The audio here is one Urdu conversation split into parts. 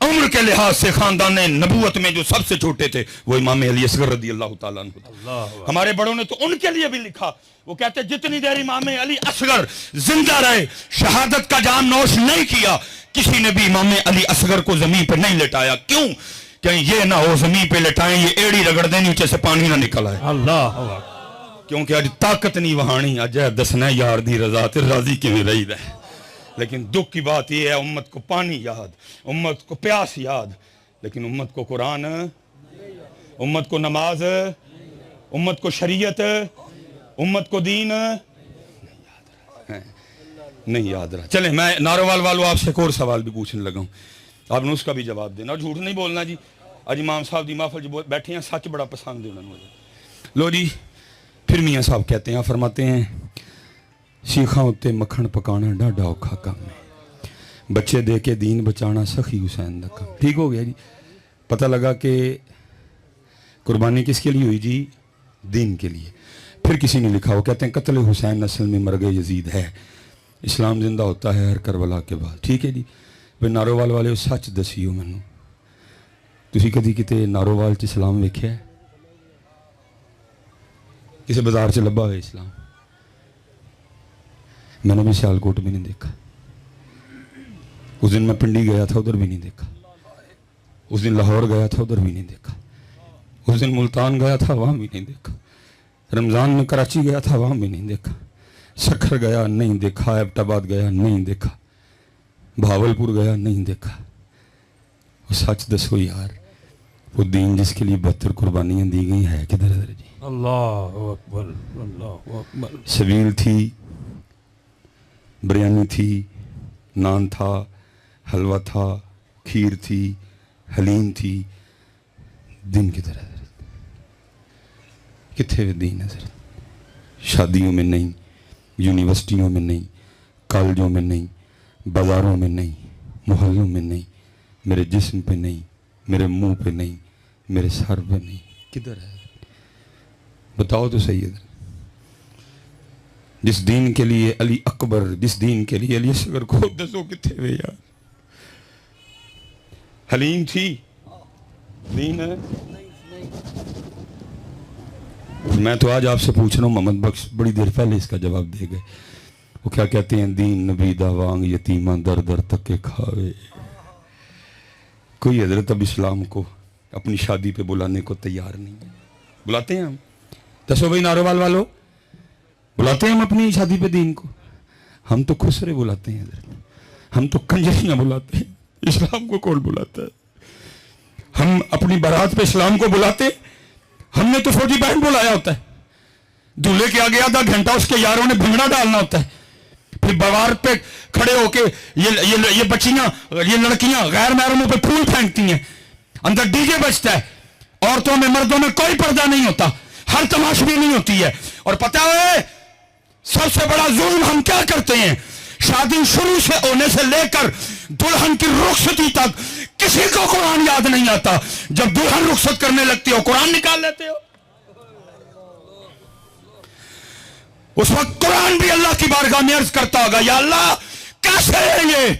عمر کے لحاظ سے خاندان نبوت میں جو سب سے چھوٹے تھے وہ امام علی اصغر رضی اللہ تعالیٰ عنہ تھے. ہمارے بڑوں نے تو ان کے لیے بھی لکھا, وہ کہتے جتنی دیر امام علی اصغر زندہ رہے شہادت کا جام نوش نہیں کیا, کسی نے بھی امام علی اصغر کو زمین پہ نہیں لٹایا. کیوں؟ کہ یہ نہ ہو زمین پہ لٹائیں یہ ایڑی رگڑ دیں نیچے سے پانی نہ نکل آئے. اللہ کیونکہ اج طاقت نہیں وہانی, اج ہے دسنا یار دی رضا تے راضی کیویں رہی ہے. لیکن دکھ کی بات یہ ہے امت کو پانی یاد, امت کو پیاس یاد, لیکن امت کو قرآن, امت کو نماز, امت کو شریعت, امت کو دین نہیں یاد رہا. چلیں میں ناروال والوں آپ سے ایک اور سوال بھی پوچھنے لگا ہوں, آپ نے اس کا بھی جواب دینا, اور جھوٹ نہیں بولنا جی. اج امام صاحب دی محفل جو بیٹھے ہیں سچ بڑا پسند ہے انہوں نے. لو جی, پھر میاں صاحب کہتے ہیں, فرماتے ہیں شیخاں اتے مکھن پکانا ڈاڈا اوکھا کام ہے, بچے دے کے دین بچانا سخی حسین دا کام. ٹھیک ہو گیا جی. پتہ لگا کہ قربانی کس کے لیے ہوئی جی؟ دین کے لیے. پھر کسی نے لکھا, وہ کہتے ہیں قتل حسین اصل میں مرگ یزید ہے, اسلام زندہ ہوتا ہے ہر کربلا کے بعد. ٹھیک ہے جی. پھر نارووال والے سچ دسیو مینوں, تسی کدی کتے نارووال چ اسلام ویکھیا ہے؟ کسی بازار سے لبا ہوئے اسلام؟ میں نے بھی سیالکوٹ بھی نہیں دیکھا. اس دن میں پنڈی گیا تھا, ادھر بھی نہیں دیکھا. اس دن لاہور گیا تھا, ادھر بھی نہیں دیکھا. اس دن ملتان گیا تھا, وہاں بھی نہیں دیکھا. رمضان میں کراچی گیا تھا, وہاں بھی نہیں دیکھا. سکھر گیا نہیں دیکھا, ایبٹ آباد گیا نہیں دیکھا, بھاولپور گیا نہیں دیکھا. وہ سچ دسو یار, وہ دین جس کے لیے 72 قربانیاں دی گئی ہے کدھر ہے جی؟ اللہ اکبر, اللہ اکبر. سبیل تھی, بریانی تھی, نان تھا, حلوہ تھا, کھیر تھی, حلیم تھی. دین کدھر ہے حضرت؟ کتنے وہ دین حضرت؟ شادیوں میں نہیں, یونیورسٹیوں میں نہیں, کالجوں میں نہیں, بازاروں میں نہیں, محلوں میں نہیں, میرے جسم پہ نہیں, میرے منہ پہ نہیں, میرے سر پہ نہیں. کدھر ہے؟ بتاؤ تو صحیح ہے. جس دین کے لیے علی اکبر, جس دین کے لیے علی اصغر کو دسو کتنے ہوئے یار. حلیم تھی, دین ہے. میں تو آج آپ سے پوچھ رہا ہوں, محمد بخش بڑی دیر پہلے اس کا جواب دے گئے. وہ کیا کہتے ہیں؟ دین نبی دا وانگ یتیمہ در در تک کے کھاوے. کوئی حضرت اب اسلام کو اپنی شادی پہ بلانے کو تیار نہیں ہے. بلاتے ہیں ہم؟ دسو بھائی نارووال والو, بلاتے ہیں ہم اپنی شادی پہ دین کو؟ ہم تو خسرے بلاتے ہیں حضرت, ہم تو کنجریاں بلاتے ہیں. اسلام کو کون بلاتا ہے؟ ہم اپنی بارات پہ اسلام کو بلاتے, ہم نے تو فوجی بہن بلایا ہوتا ہے. دولہے کے آگے آدھا گھنٹہ اس کے یاروں نے بھنگڑا ڈالنا ہوتا ہے. پھر بوار پہ کھڑے ہو کے یہ بچیاں, یہ لڑکیاں غیر محرموں پہ پھول پھینکتی ہیں, اندر ڈی جے بجتا ہے, عورتوں میں مردوں میں کوئی پردہ نہیں ہوتا, ہر تماشبی نہیں ہوتی ہے. اور پتہ ہے سب سے بڑا ظلم ہم کیا کرتے ہیں؟ شادی شروع سے ہونے سے لے کر دلہن کی رخصتی تک کسی کو قرآن یاد نہیں آتا. جب دلہن رخصت کرنے لگتی ہو قرآن نکال لیتے ہو. اس وقت قرآن بھی اللہ کی بارگاہ میں عرض کرتا ہوگا, یا اللہ کیسے ہے یہ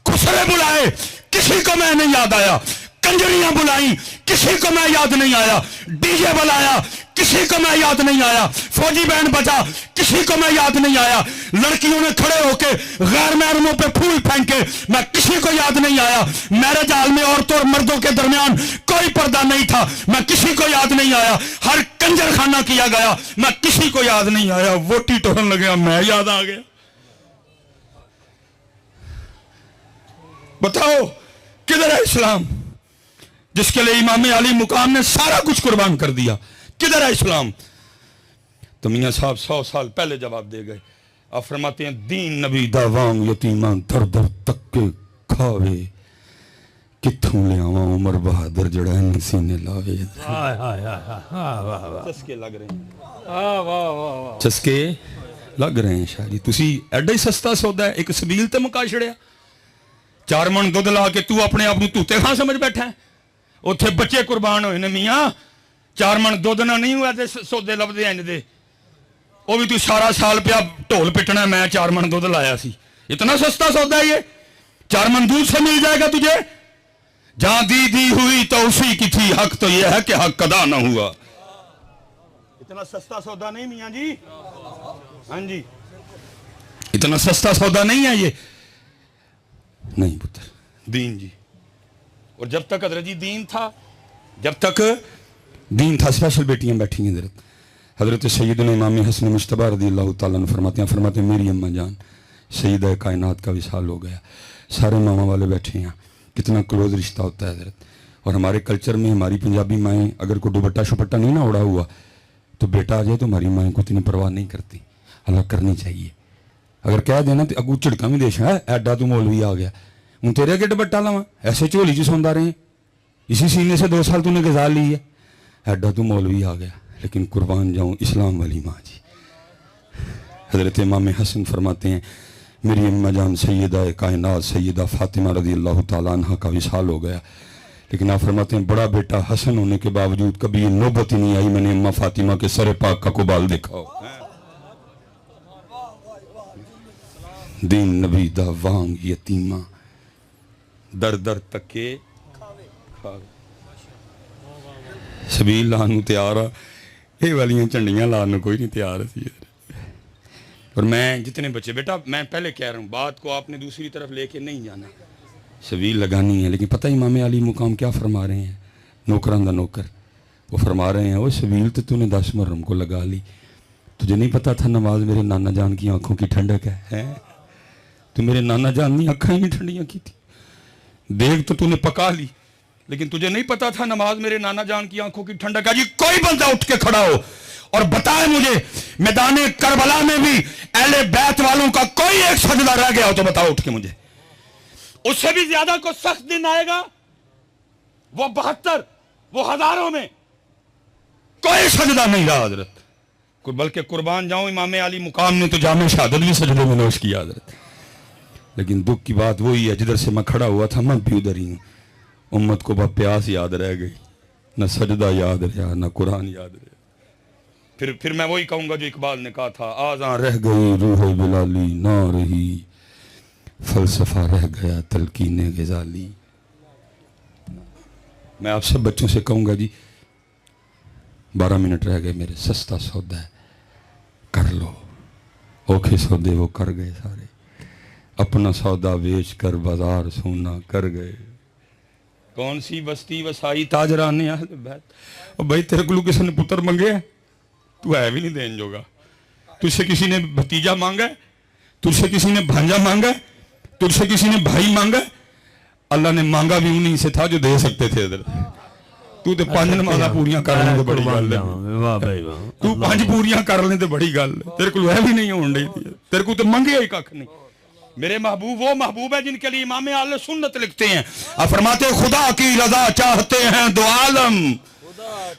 خسرے بلائے, کسی کو میں نہیں یاد آیا. کنجریاں بلائیں, کسی کو میں یاد نہیں آیا. ڈی جے بلایا, کسی کو میں یاد نہیں آیا. فوجی بینڈ بجا, کسی کو میں یاد نہیں آیا. لڑکیوں نے کھڑے ہو کے غیر محرموں پہ پھول پھینکے, میں کسی کو یاد نہیں آیا. میرج ہال میں عورتوں اور مردوں کے درمیان کوئی پردہ نہیں تھا, میں کسی کو یاد نہیں آیا. ہر کنجر خانہ کیا گیا, میں کسی کو یاد نہیں آیا. ووٹی ٹورن لگیا, میں یاد آ گیا. بتاؤ کدھر ہے اسلام جس کے لیے امام علی مقام نے سارا کچھ قربان کر دیا؟ کدھر ہے اسلام؟ تو میاں صاحب 100 سال پہلے جواب دے گئے. آپ فرماتے ہیں دین نبی دا وانگ یتیمہ در در تک کے کھاوے, کتھوں لے آواں عمر بہادر جڑا سینے لاوے. چسکے لگ رہے ہیں, چسکے لگ رہے ہیں شاہ جی. تسی ایڈا ہی سستا سودا ہے, ایک سبیل تے مکا چھڑیا. 4 من دودھ لا کے تو اپنے آپ توتے خان سمجھ بیٹھا ہے. اتنے بچے قربان ہوئے نے میاں, 4 من دودھ نہ نہیں ہوا تے سودے لبدے انج دے. وہ بھی تو سارا سال پیا ڈھول پٹنا, میں 4 من دودھ لایا سی. اتنا سستا سودا ہے یہ, 4 من دودھ سے مل جائے گا تجھے. جہاں دی ہوئی تو اسی کی تھی، حق تو یہ ہے کہ حق ادا نہ ہوا۔ اتنا سستا سودا نہیں میاں جی، ہاں جی اتنا سستا سودا نہیں ہے یہ، نہیں پتر دین جی۔ اور جب تک حضرت جی دین تھا، جب تک دین تھا، اسپیشل بیٹیاں بیٹھی ہیں حضرت سیدنا امام حسن مجتبی رضی اللہ تعالیٰ عنہ فرماتے ہیں میری اماں جان سیدہ کائنات کا وصال ہو گیا، سارے ماما والے بیٹھے ہیں، کتنا کلوز رشتہ ہوتا ہے حضرت۔ اور ہمارے کلچر میں ہماری پنجابی مائیں اگر کوئی دوپٹہ شپٹہ نہیں نہ اڑا ہوا تو بیٹا آ جائے تو ہماری مائیں کو اتنی پرواہ نہیں کرتی، اللہ کرنی چاہیے۔ اگر کہہ دینا تو اگو چڑکا بھی دیش ہے ایڈا تو مولوی آ گیا، ہوں تیرے اگے دوپٹہ لاواں، ایسے جھولی چ سوندا رہے، اسی سینے سے 2 سال تو نے گزار لی ہے، ایڈا تو مولوی آ گیا۔ لیکن قربان جاؤں اسلام والی ماں جی۔ حضرت امام حسن فرماتے ہیں میری اماں جان سیدہ کائنات سیدہ فاطمہ رضی اللہ تعالیٰ عنہ کا وصال ہو گیا، لیکن آپ فرماتے ہیں بڑا بیٹا حسن ہونے کے باوجود کبھی یہ نوبت ہی نہیں آئی میں نے اماں فاطمہ کے سر پاک کا قبال دیکھا ہو۔ دین نبی دا وانگ یتیمہ در در تکے سبیل لانو تیارا، یہ والیاں چنڈیاں لانو کوئی نہیں تیار سی۔ اور میں جتنے بچے بیٹا میں پہلے کہہ رہا ہوں بات کو آپ نے دوسری طرف لے کے نہیں جانا، سبیل لگانی ہے، لیکن پتہ امام علی مقام کیا فرما رہے ہیں، نوکران دا نوکر وہ فرما رہے ہیں وہ سبیل تو نے 10 محرم کو لگا لی، تجھے نہیں پتا تھا نماز میرے نانا جان کی آنکھوں کی ٹھنڈک ہے، تو میرے نانا جان نہیں آنکھیں نہیں ٹھنڈیاں کی تھی، دیکھ تو نے پکا لی، لیکن تجھے نہیں پتا تھا نماز میرے نانا جان کی آنکھوں کی ٹھنڈک ہے۔ جی کوئی بندہ اٹھ کے کھڑا ہو اور بتائے مجھے میدان کربلا میں بھی اہل بیت والوں کا کوئی ایک سجدہ رہ گیا ہو تو بتاؤ اٹھ کے مجھے، اس سے بھی زیادہ کو سخت دن آئے گا، وہ 72 وہ ہزاروں میں کوئی سجدہ نہیں رہا حضرت، بلکہ قربان جاؤں امام علی مقام نے تو جامع شہادت بھی سجدے میں نوش کیا حضرت۔ لیکن دکھ کی بات وہی ہے جدھر سے میں کھڑا ہوا تھا میں بھی ادھر ہی ہوں، امت کو بس پیاس یاد رہ گئی، نہ سجدہ یاد رہا نہ قرآن یاد رہا۔ پھر میں وہی کہوں گا جو اقبال نے کہا تھا آزاں رہ گئی روح بلالی نہ رہی فلسفہ رہ گیا تلقین غزالی۔ میں آپ سب بچوں سے کہوں گا جی 12 منٹ رہ گئے میرے، سستا سودا ہے کر لو، اوکھے سودے وہ کر گئے سارے، اپنا سودا بیچ کر بازار سونا کر گئے، کون سی بستی وسائی تاجران اہل بیت۔ اور بھائی تیرے کو کسی نے پتر منگے ہے تو ہے بھی نہیں دین جوگا، تجھ سے کسی نے بھتیجا مانگا ہے، تجھ سے کسی نے بھانجا مانگا ہے، تجھ سے کسی نے بھائی مانگا ہے، اللہ نے مانگا بھی انہیں سے تھا جو دے سکتے تھے ادھر۔ تو 5 نمازاں پوریاں کر لیں تو بڑی گل ہے، تو 5 پوریاں کر لیں تو بڑی گل ہے، تیرے کو ہے بھی نہیں ہون رہی تھی، تیرے کو تو منگے ہی کھ نہیں۔ میرے محبوب وہ محبوب ہے جن کے لیے امام اہل سنت لکھتے ہیں، آپ فرماتے ہیں خدا کی رضا چاہتے ہیں دو عالم،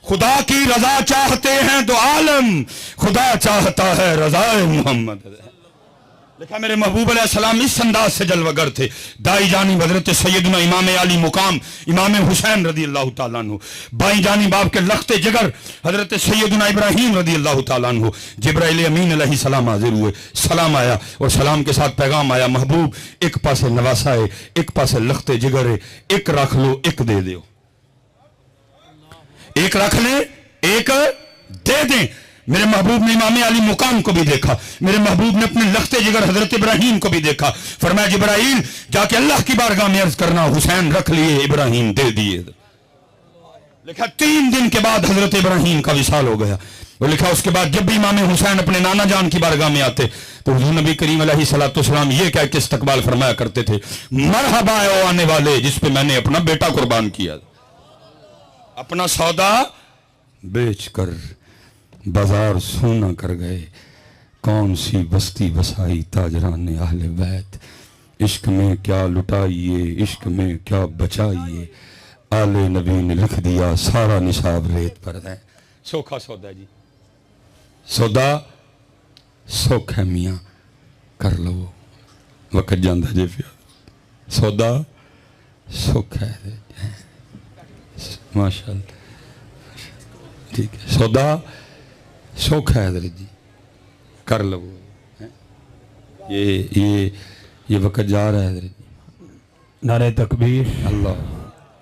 خدا کی رضا چاہتے ہیں دو عالم، خدا چاہتا ہے رضا محمد۔ لکھا میرے محبوب علیہ السلام اس انداز سے جلوہ گر تھے، دائی جانب حضرت سیدنا امام علی مقام امام حسین رضی اللہ تعالیٰ عنہ، بائیں جانب آپ کے لخت جگر حضرت سیدنا ابراہیم رضی اللہ تعالیٰ عنہ، جبرائیل امین علیہ السلام حاضر ہوئے، سلام آیا اور سلام کے ساتھ پیغام آیا محبوب ایک پاسے نواسا ہے ایک پاسے لخت جگر ہے، ایک رکھ لو ایک دے دیو، ایک رکھ لیں ایک دے دیں۔ میرے محبوب نے امام علی مقام کو بھی دیکھا، میرے محبوب نے اپنے لخت جگر حضرت ابراہیم کو بھی دیکھا، فرمایا جبرائیل جا کے اللہ کی بارگاہ میں عرض کرنا حسین رکھ لیے ابراہیم دے دیے۔ لکھا 3 دن کے بعد حضرت ابراہیم کا وصال ہو گیا، وہ لکھا اس کے بعد جب بھی امام حسین اپنے نانا جان کی بارگاہ میں آتے تو حضور نبی کریم علیہ السلام یہ کہہ کے استقبال فرمایا کرتے تھے مرحبا اے آنے والے جس پہ میں نے اپنا بیٹا قربان کیا، اپنا سودا بیچ کر بازار سونا کر گئے، کون سی بستی بسائی تاجران اہل بیت، عشق میں کیا لٹائیے عشق میں کیا بچائیے، آل نبی نے لکھ دیا سارا نصاب ریت پر ہے۔ سوکھا سودا جی، سودا سوکھ ہے میاں کر لو، وقت جاندہ جے پیا، سودا سوکھ ہے ماشاءاللہ، ٹھیک ہے سودا سوکھ ہے حضرت جی کر لو، یہ وقت جا رہا ہے حضرت جی، نعرہ تکبیر، اللہ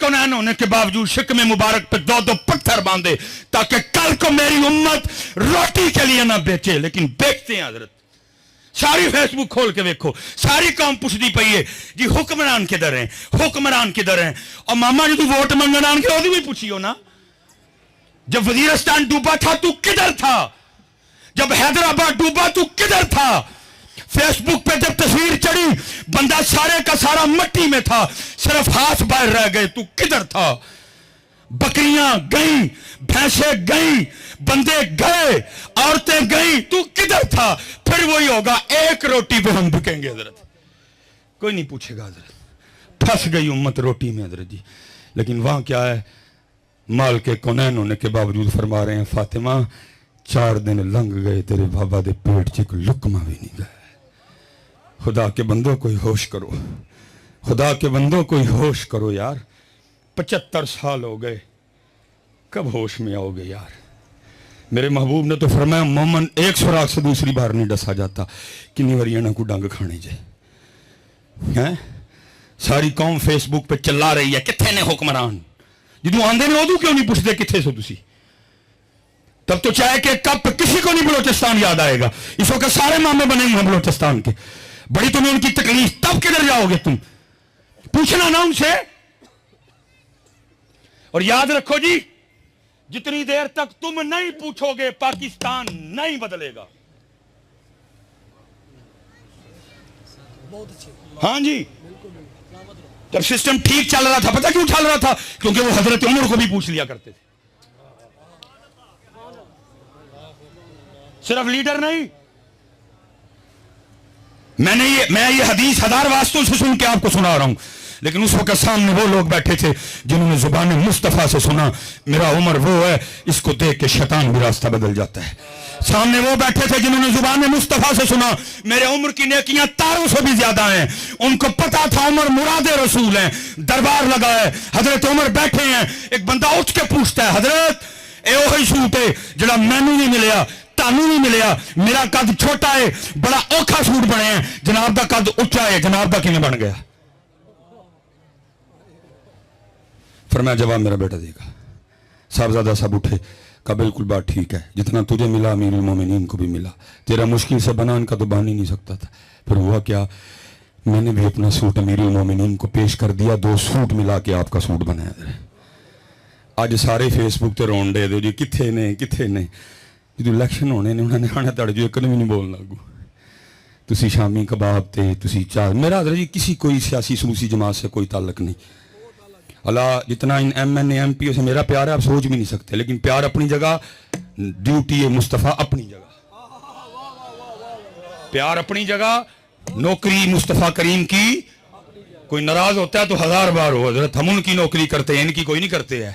کونین ہونے کے باوجود شکم مبارک پہ 2 پتھر باندھے تاکہ کل کو میری امت روٹی کے لیے نہ بیچے، لیکن بیچتے ہیں حضرت۔ ساری فیس بک کھول کے دیکھو، ساری قوم پوچھتی پئی ہے جی حکمران کدھر ہیں، حکمران کدھر ہیں؟ اور ماما جی تو ووٹ منگن آن کے وہ بھی پوچھیو نا، جب وزیرستان ڈوبا تھا تو کدھر تھا؟ جب حیدرآباد ڈوبا تو کدھر تھا؟ فیس بک پہ جب تصویر چڑھی بندہ سارے کا سارا مٹی میں تھا، صرف ہاتھ باہر رہ گئے، تو کدھر تھا؟ بکریاں گئیں، بھینسیں گئیں، بندے گئے، عورتیں گئیں، تو کدھر تھا؟ پھر وہی ہوگا، ایک روٹی پہ ہم بکیں گے حضرت، کوئی نہیں پوچھے گا حضرت۔ پھنس گئی امت روٹی میں حضرت جی۔ لیکن وہاں کیا ہے؟ مال کے کونین ہونے کے باوجود فرما رہے ہیں فاطمہ 4 دن لنگ گئے تیرے بابا دے پیٹ چ کوئی لقمہ بھی نہیں گئے۔ خدا کے بندوں کوئی ہوش کرو، خدا کے بندوں کوئی ہوش کرو یار، 75 سال ہو گئے، کب ہوش میں آؤ گے یار؟ میرے محبوب نے تو فرمایا مومن ایک سوراخ سے دوسری بار نہیں ڈسا جاتا، کنی وریانہ کو ڈنگ کھانے جائے۔ ساری قوم فیس بک پہ چلا رہی ہے کتھے نے حکمران، جدو آندے نے ادو کیوں نہیں پوچھتے کتھے سو تسی؟ تب تو چاہے کہ کب کسی کو نہیں بلوچستان یاد آئے گا، اس وقت سارے مامے بنے ہیں بلوچستان کے، بڑی تمہیں ان کی تکلیف، تب کدھر جاؤ گے تم؟ پوچھنا نا ان سے۔ اور یاد رکھو جی جتنی دیر تک تم نہیں پوچھو گے پاکستان نہیں بدلے گا۔ ہاں جی، جب سسٹم ٹھیک چل رہا تھا، پتہ کیوں چل رہا تھا؟ کیونکہ وہ حضرت عمر کو بھی پوچھ لیا کرتے تھے، صرف لیڈر نہیں۔ میں یہ حدیث 1000 واسطوں سے سن کے آپ کو سنا رہا ہوں، لیکن اس وقت سامنے وہ لوگ بیٹھے تھے جنہوں نے زبان مصطفیٰ سے سنا میرا عمر وہ ہے اس کو دیکھ کے شیطان بھی راستہ بدل جاتا ہے۔ سامنے وہ بیٹھے تھے جنہوں نے زبان مصطفیٰ سے سنا میرے عمر کی نیکیاں تاروں سے بھی زیادہ ہیں، ان کو پتا تھا عمر مراد رسول ہیں، دربار لگا ہے، حضرت عمر بیٹھے ہیں، ایک بندہ اٹھ کے پوچھتا ہے حضرت اے وہی سوٹ ہے جڑا مینوں نہیں ملیا، تانوں نہیں ملیا، میرا قد چھوٹا ہے، بڑا اوکھا سوٹ بنے ہیں، جناب دا قد اونچا ہے، جناب دا کیویں بن گیا؟ فرمایا جواب میرا بیٹا دے گا۔ صاحبزادہ صاحب اٹھے، کہا بالکل بات ٹھیک ہے، جتنا تجھے ملا امیر المومنین کو بھی ملا، تیرا مشکل سے بنا ان کا تو بان ہی نہیں سکتا تھا۔ پھر ہوا کیا؟ میں نے بھی اپنا سوٹ امیر المومنین کو پیش کر دیا، 2 سوٹ ملا کے آپ کا سوٹ بنایا۔ آج سارے فیس بک تے رون دے دو جی کتھے نے کتھے نے، جدو الیکشن ہونے نے انہوں نے کھانا تڑ جو ایک بھی نہیں بولنا گو، تسی شامی کباب تے تسی چار، میرا حضرت جی کسی کوئی سیاسی سلوسی جماعت سے کوئی تعلق نہیں۔ اللہ جتنا ان M N A M P O سے میرا پیار ہے آپ سوچ بھی نہیں سکتے، لیکن پیار اپنی جگہ، ڈیوٹی ہے مصطفیٰ اپنی جگہ، پیار اپنی جگہ، نوکری مصطفیٰ کریم کی، کوئی ناراض ہوتا ہے تو 1000 بار ہو حضرت، ہم ان کی نوکری کرتے ہیں، ان کی کوئی نہیں کرتے ہے،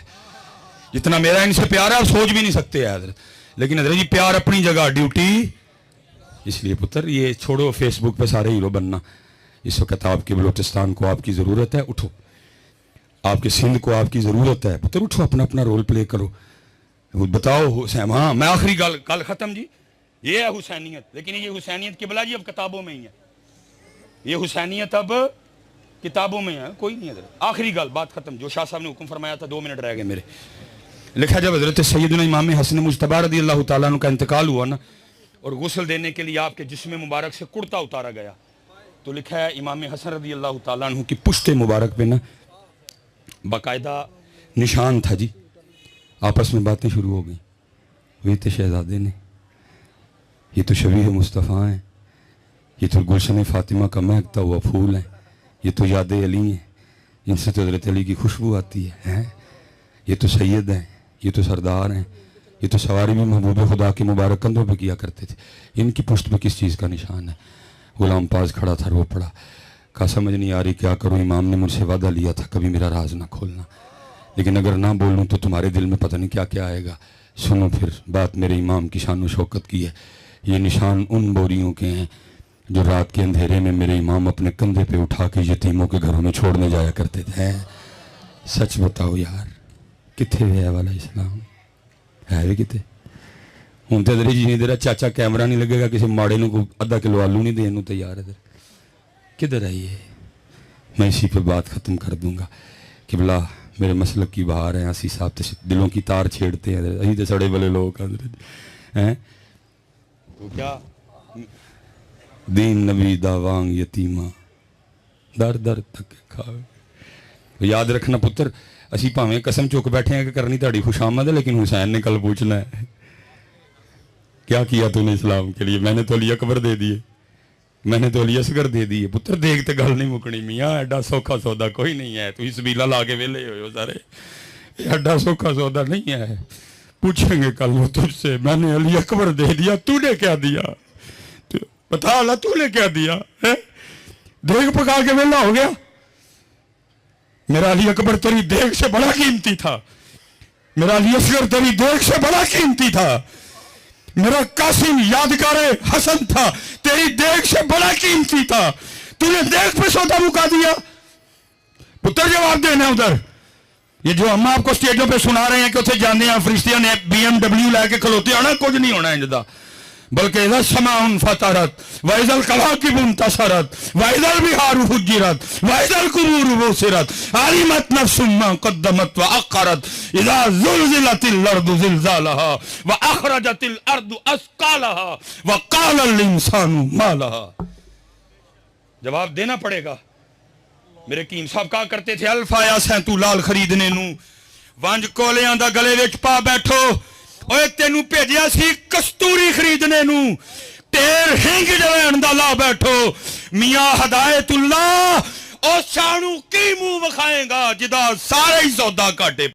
جتنا میرا ان سے پیار ہے آپ سوچ بھی نہیں سکتے ہے حضرت، لیکن حضرت جی پیار اپنی جگہ، ڈیوٹی۔ اس لیے پتر یہ چھوڑو فیس بک پہ سارے ہیرو بننا، اس وقت آپ کے بلوچستان کو آپ کی ضرورت ہے، اٹھو، آپ کے سندھ کو آپ کی ضرورت ہے، پتر اٹھو، اپنا اپنا رول پلے کرو، بتاؤ حسین۔ ہاں میں آخری گل ختم جی، یہ ہے حسینیت، لیکن یہ حسینیت قبلہ جی اب کتابوں میں ہی ہے، یہ حسینیت اب کتابوں میں ہے، کوئی نہیں حضرت۔ آخری گل، بات ختم، جو شاہ صاحب نے حکم فرمایا تھا 2 منٹ رہ گئے میرے۔ لکھا جب حضرت سیدنا امام حسن مجتبی رضی اللہ تعالیٰ عنہ کا انتقال ہوا نا، اور غسل دینے کے لیے آپ کے جسم مبارک سے کرتا اتارا گیا، تو لکھا ہے امام حسن رضی اللہ تعالیٰ عنہ کی پشت مبارک پہ نا باقاعدہ نشان تھا جی، آپس میں باتیں شروع ہو گئیں، یہ تو شہزادے نے، یہ تو شبیہ مصطفیٰ ہیں، یہ تو گلشن فاطمہ کا مہکتا ہوا پھول ہے، یہ تو یاد علی ہیں، ان سے تو حضرت علی کی خوشبو آتی ہے، یہ تو سید ہیں، یہ تو سردار ہیں، یہ تو سواری بھی محبوب خدا کی مبارک کندھوں پہ کیا کرتے تھے، ان کی پشت پہ کس چیز کا نشان ہے؟ غلام پاس کھڑا تھا، رو پڑا، کہا سمجھ نہیں آ رہی کیا کروں، امام نے مجھ سے وعدہ لیا تھا کبھی میرا راز نہ کھولنا، لیکن اگر نہ بولوں تو تمہارے دل میں پتہ نہیں کیا کیا آئے گا، سنو پھر بات میرے امام کی شان و شوکت کی ہے، یہ نشان ان بوریوں کے ہیں جو رات کے اندھیرے میں میرے امام اپنے کندھے پہ اٹھا کے یتیموں کے گھروں میں چھوڑنے جایا کرتے تھے۔ سچ بتاؤ یار کتھے ہے والا اسلام؟ ہے بھی کتے ہوں تو ادھر جی تیرا چاچا کیمرہ نہیں لگے گا کسی ماڑے کو 1/2 کلو آلو نہیں دین تیار ہے، کدھر آئیے میں اسی پہ بات ختم کر دوں گا کہ بلا میرے مسلک کی بہار ہیں اسی صاحب تے دلوں کی تار چھیڑتے ہیں اسی تے سڑے بلے لوگ ہیں تو کیا دین نبی دا وانگ یتیمہ در در تک کھاوے یاد رکھنا پتر اسی پاویں قسم چک بیٹھے ہیں کہ کرنی تاڑی خوش آمد ہے لیکن حسین نے کل پوچھنا ہے کیا کیا تو نے اسلام کے لیے میں نے تو علی اکبر دے دیے میں نے تو علی اصغر دے دیے پتر دیکھتے گل نہیں مکنی میاں ایڈا سوکھا سودا کوئی نہیں ہے تو اس بیلا لا کے ویلے ہوئے ہو سارے ایڈا سوکھا سودا نہیں ہے پوچھیں گے کل وہ تجھ سے میں نے علی اکبر دے دیا تو نے کیا دیا بتا اللہ تو نے کیا دیا دیکھ پکا کے ویلا ہو گیا میرا علی اکبر تیری دیکھ سے بڑا قیمتی تھا میرا علی اصغر تیری دیکھ سے بڑا قیمتی تھا میرا قاسم یادگار حسن تھا تیری دیکھ سے بڑا قیمتی تھا تو نے دیکھ پہ سودا مکا دیا پتر جواب دینا ادھر یہ جو ہم آپ کو سٹیجوں پہ سنا رہے ہیں کہ اتنے جانے ہیں فرشتیاں نے BMW لے کے کھلوتے ہونا کچھ نہیں ہونا انجدہ بلکہ اذا السماء انفطرت واذا الكواكب انتصرت واذا البحار فجرت واذا القبور بعثرت علمت نفس ما قدمت واخرت اذا زلزلت الارض زلزالها واخرجت الارض اثقالها وقال الانسان ما لها جواب دینا پڑے گا میرے کیم صاحب کہا کرتے تھے الف آیا سیں تو لال خریدنے نو وانج کولیاں دا گلے وچ پا بیٹھو اوے تینوں بھیجیا سی کستوری خریدنے نو تیر ہنگ جوین دا لا بیٹھو میاں ہدایت اللہ او شانو کی منہ وکھائیں گا جدا سارے ہی سودا کاٹے